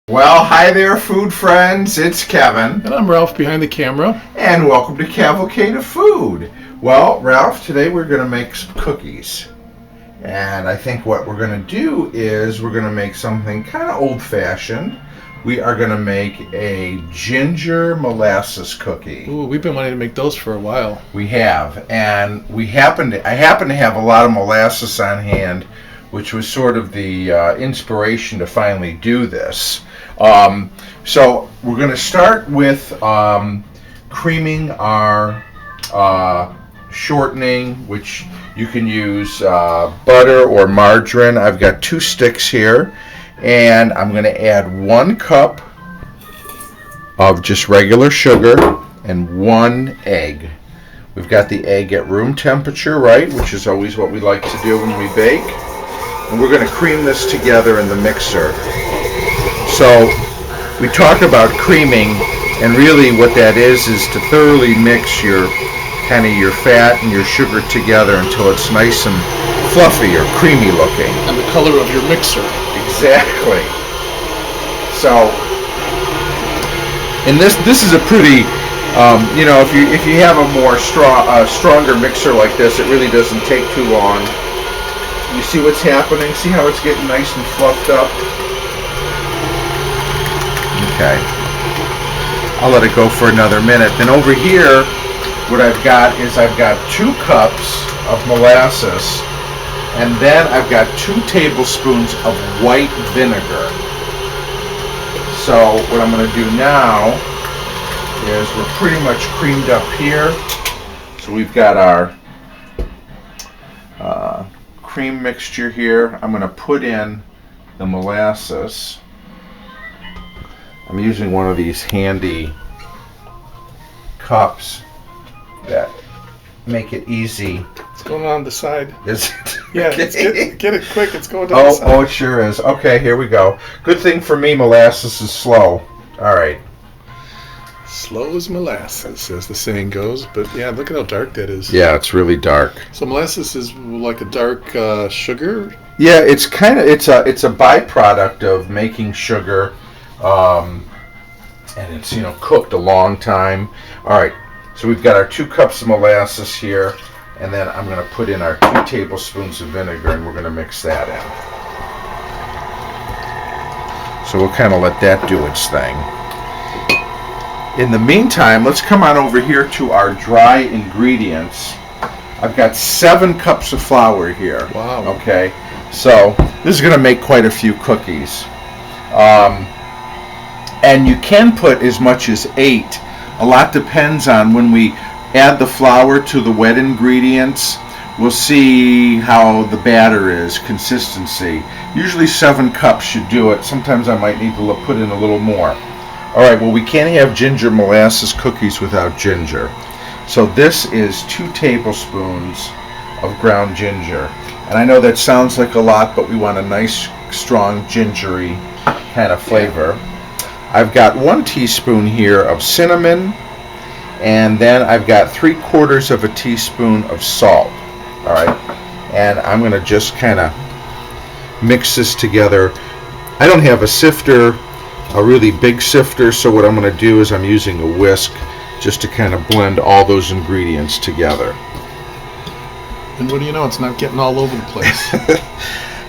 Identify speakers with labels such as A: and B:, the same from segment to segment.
A: Well, hi there, food friends. It's Kevin.
B: And I'm Ralph behind the camera.
A: And welcome to Cavalcade of Food. Well, Ralph, today we're going to make some cookies. And I think what we're going to do is we're going to make something kind of old-fashioned. We are going to make a ginger molasses cookie.
B: Ooh, we've been wanting to make those for a while.
A: We have. And I happen to have a lot of molasses on hand, which was sort of the inspiration to finally do this. So we're going to start with creaming our shortening, which you can use butter or margarine. I've got 2 sticks here, and I'm going to add 1 cup of just regular sugar and 1 egg. We've got the egg at room temperature, right, which is always what we like to do when we bake. And we're going to cream this together in the mixer. So we talk about creaming, and really what that is to thoroughly mix your fat and your sugar together until it's nice and fluffy or creamy looking.
B: And the color of your mixer.
A: Exactly. So, and this is a pretty, if you have a more stronger mixer like this, it really doesn't take too long. You see what's happening? See how it's getting nice and fluffed up? Okay. I'll let it go for another minute. Then over here, what I've got 2 cups of molasses, and then I've got 2 tablespoons of white vinegar. So what I'm going to do now is we're pretty much creamed up here. So we've got our cream mixture here. I'm going to put in the molasses. I'm using one of these handy cups that make it easy.
B: It's going on the side.
A: Is it?
B: Yeah, get it quick. It's going down the side.
A: Oh, it sure is. Okay, here we go. Good thing for me, molasses is slow. All right.
B: Slow as molasses, as the saying goes. But yeah, look at how dark that is.
A: Yeah, it's really dark.
B: So molasses is like a dark sugar?
A: Yeah, it's a byproduct of making sugar. And it's cooked a long time. All right, so we've got our 2 cups of molasses here, and then I'm going to put in our 2 tablespoons of vinegar, and we're going to mix that in. So we'll kind of let that do its thing. In the meantime, let's come on over here to our dry ingredients. I've got 7 cups of flour here.
B: Wow.
A: Okay, so this is going to make quite a few cookies. And you can put as much as 8. A lot depends on when we add the flour to the wet ingredients. We'll see how the batter is, consistency. Usually 7 cups should do it. Sometimes I might need to put in a little more. All right, well, we can't have ginger molasses cookies without ginger. So this is 2 tablespoons of ground ginger. And I know that sounds like a lot, but we want a nice, strong, gingery kind of flavor. I've got 1 teaspoon here of cinnamon, and then I've got 3/4 of a teaspoon of salt. All right, and I'm going to just kind of mix this together. I don't have a sifter, a really big sifter, so what I'm going to do is I'm using a whisk just to kind of blend all those ingredients together.
B: And what do you know? It's not getting all over the place.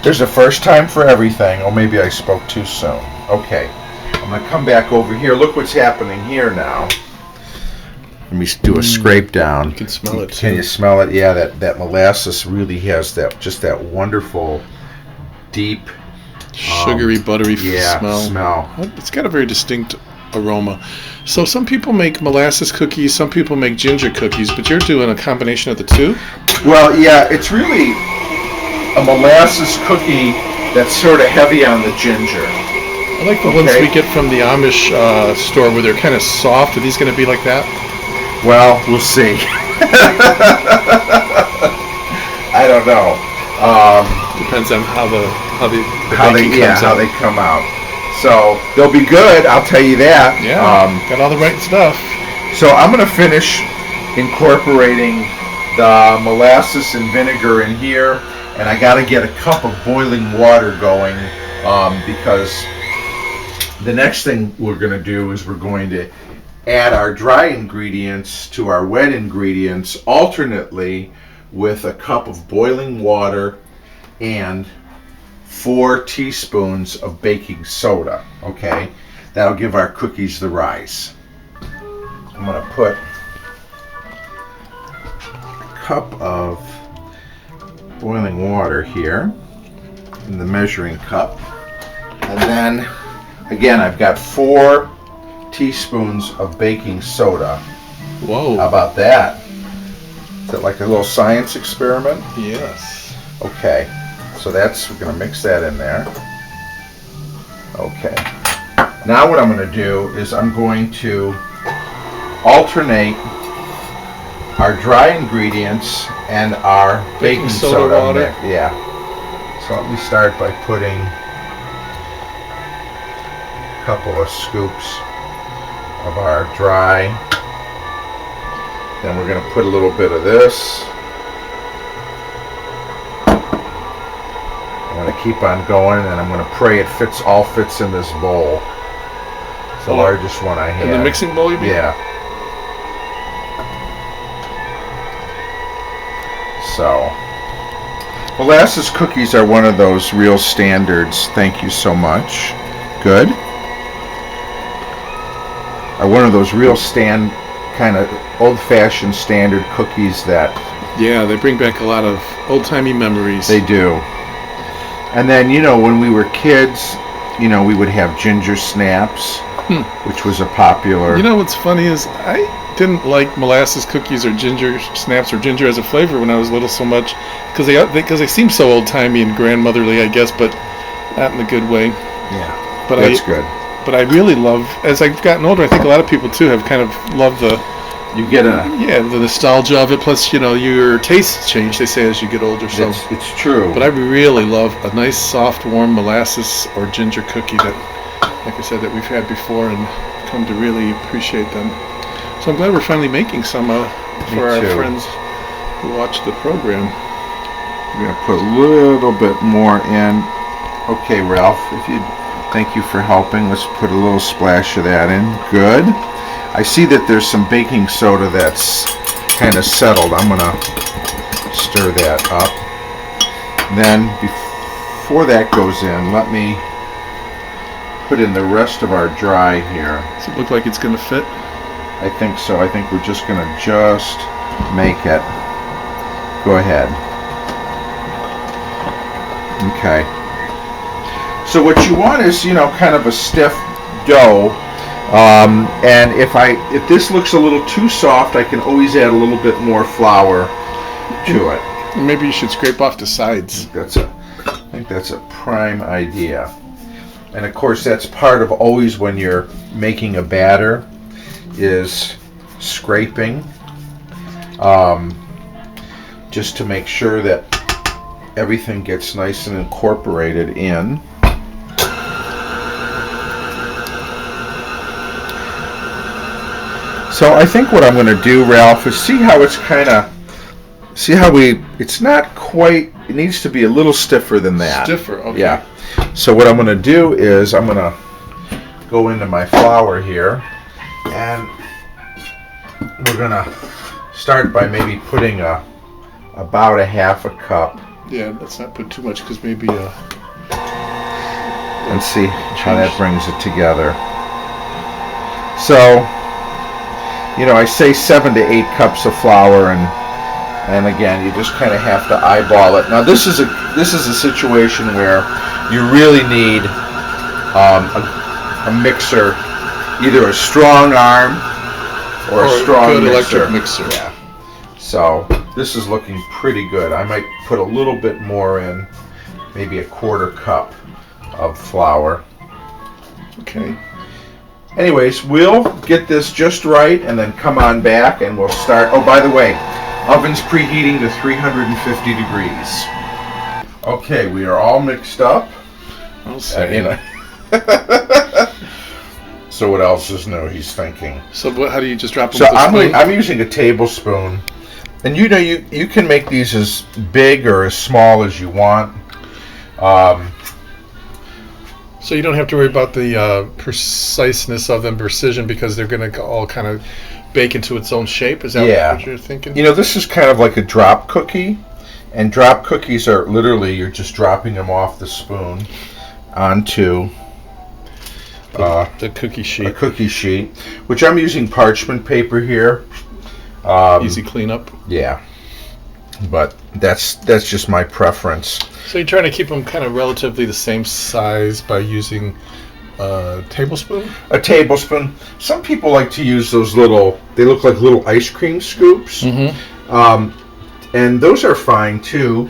A: There's a first time for everything. Oh, maybe I spoke too soon. Okay. I'm going to come back over here. Look what's happening here now. Let me do a scrape down.
B: You can smell it.
A: Can you smell it? Yeah, that molasses really has that wonderful, deep,
B: sugary, buttery smell. It's got a very distinct aroma. So some people make molasses cookies, some people make ginger cookies, but you're doing a combination of the 2?
A: Well, yeah, it's really a molasses cookie that's sort of heavy on the ginger.
B: I like the ones we get from the Amish store where they're kind of soft. Are these going to be like that?
A: Well, we'll see. I don't know.
B: Depends on how they
A: come out. So they'll be good. I'll tell you that.
B: Yeah. Got all the right stuff.
A: So I'm going to finish incorporating the molasses and vinegar in here, and I got to get a cup of boiling water going because The next thing we're going to do is we're going to add our dry ingredients to our wet ingredients alternately with a cup of boiling water and 4 teaspoons of baking soda. Okay, that'll give our cookies the rise. I'm going to put a cup of boiling water here in the measuring cup, and then again I've got 4 teaspoons of baking soda.
B: Whoa.
A: How about that? Is it like a little science experiment?
B: Yes.
A: Okay, so we're going to mix that in there. Okay. Now what I'm going to do is I'm going to alternate our dry ingredients and our baking soda
B: water.
A: Yeah. So let me start by putting a couple of scoops of our dry. Then we're going to put a little bit of this. I'm going to keep on going, and I'm going to pray it all fits in this bowl. It's the largest one I have.
B: In the mixing bowl, you mean?
A: Yeah. So, molasses cookies are one of those real standards. Thank you so much. Good. Are one of those real kind of old-fashioned standard cookies that...
B: Yeah, they bring back a lot of old-timey memories.
A: They do. And then, when we were kids, we would have ginger snaps, which was a popular...
B: What's funny is I didn't like molasses cookies or ginger snaps or ginger as a flavor when I was little so much because they seem so old-timey and grandmotherly, I guess, but not in a good way.
A: Yeah,
B: but
A: that's good.
B: But I really love, as I've gotten older, I think a lot of people too have kind of loved the nostalgia of it. Plus, your tastes change, they say, as you get older. So
A: it's true.
B: But I really love a nice, soft, warm molasses or ginger cookie that, like I said, that we've had before and come to really appreciate them. So I'm glad we're finally making some for our friends who watch the program.
A: We're going to put a little bit more in. Okay, Ralph, thank you for helping. Let's put a little splash of that in. Good. I see that there's some baking soda that's kind of settled. I'm going to stir that up. Then, before that goes in, let me put in the rest of our dry here.
B: Does it look like it's going to fit?
A: I think so. I think we're just going to make it. Go ahead. Okay. So what you want is, kind of a stiff dough. And if this looks a little too soft, I can always add a little bit more flour to it.
B: Maybe you should scrape off the sides.
A: I think that's a prime idea. And of course, that's part of always when you're making a batter is scraping, just to make sure that everything gets nice and incorporated in. So I think what I'm going to do, Ralph, is see how it's not quite, it needs to be a little stiffer than that.
B: Stiffer, okay.
A: Yeah. So what I'm going to do is I'm going to go into my flour here, and we're going to start by maybe putting about a half a cup.
B: Yeah, let's not put too much because maybe
A: and see how that brings it together. So, I say 7 to 8 cups of flour, and again, you just kind of have to eyeball it. Now, this is a situation where you really need a mixer, either a strong arm or a strong
B: good
A: mixer.
B: Electric mixer.
A: Yeah. So this is looking pretty good. I might put a little bit more in, maybe a quarter cup of flour.
B: Okay.
A: Anyways, we'll get this just right and then come on back and we'll start. Oh, by the way, oven's preheating to 350 degrees. Okay, we are all mixed up.
B: I'll say.
A: So what else is new, he's thinking.
B: So how do you just drop them
A: So
B: with a spoon?
A: I'm using a tablespoon. And you can make these as big or as small as you want.
B: So you don't have to worry about the preciseness of them, precision, because they're going to all kind of bake into its own shape. Is that what you're thinking?
A: You know, this is kind of like a drop cookie, and drop cookies are literally you're just dropping them off the spoon onto
B: the cookie sheet.
A: A cookie sheet, which I'm using parchment paper here.
B: Easy cleanup.
A: Yeah, but that's just my preference.
B: So you're trying to keep them kind of relatively the same size by using a tablespoon?
A: A tablespoon. Some people like to use those little, they look like little ice cream scoops. And those are fine too.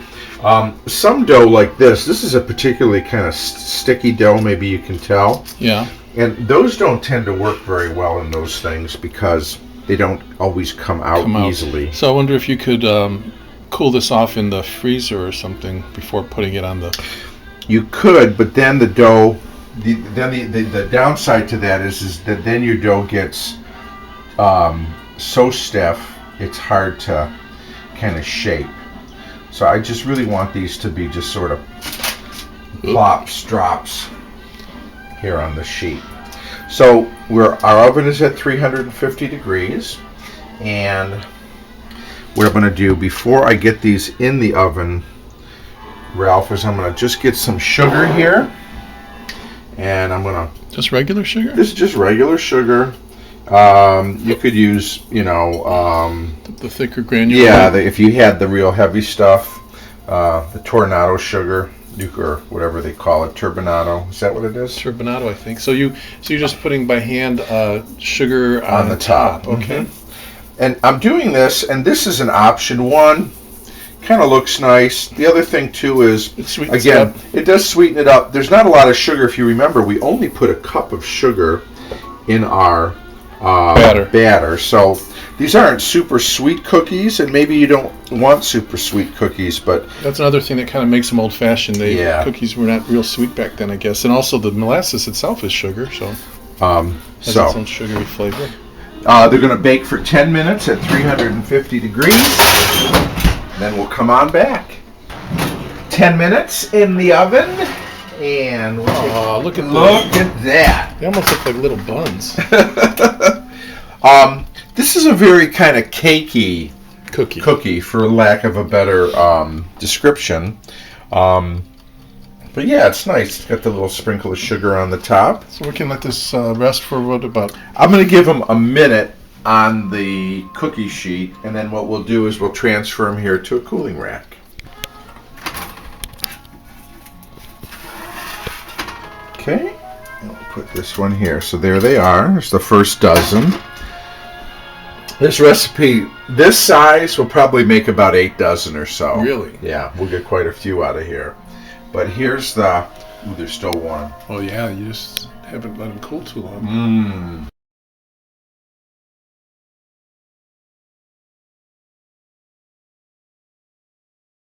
A: Some dough like this is a particularly kind of sticky dough, maybe you can tell.
B: Yeah.
A: And those don't tend to work very well in those things because they don't always come out easily.
B: So I wonder if you could cool this off in the freezer or something before putting it on the...
A: You could, but then the dough, the downside to that is that then your dough gets so stiff, it's hard to kind of shape. So I just really want these to be just sort of plops, drops here on the sheet. So our oven is at 350 degrees, and what I'm going to do before I get these in the oven, Ralph, is I'm going to just get some sugar here, and I'm going to...
B: Just regular sugar?
A: This is just regular sugar. You could use,
B: the thicker granular.
A: Yeah, if you had the real heavy stuff, the tornado sugar, or whatever they call it, turbinado. Is that what it is?
B: Turbinado, I think. So you're just putting by hand sugar on the top. Okay.
A: And I'm doing this, and this is an option. One, kind of looks nice. The other thing too is, again, it does sweeten it up. There's not a lot of sugar. If you remember, we only put a cup of sugar in our batter. So these aren't super sweet cookies, and maybe you don't want super sweet cookies, but
B: that's another thing that kind of makes them old-fashioned. Cookies were not real sweet back then, I guess, and also the molasses itself is sugar, so has its own sugary flavor.
A: They're going to bake for 10 minutes at 350 degrees. Then we'll come on back. 10 minutes in the oven, and
B: look at
A: that.
B: They almost look like little buns.
A: This is a very kind of cakey
B: cookie,
A: for lack of a better description. But yeah, it's nice. It's got the little sprinkle of sugar on the top.
B: So we can let this rest for what about?
A: I'm going to give them a minute on the cookie sheet, and then what we'll do is we'll transfer them here to a cooling rack. Okay, and we'll put this one here. So there they are. There's the first dozen. This recipe, this size, will probably make about 8 dozen or so.
B: Really?
A: Yeah, we'll get quite a few out of here. But here's the... Ooh, they're still warm.
B: Oh yeah, you just haven't let them cool too long.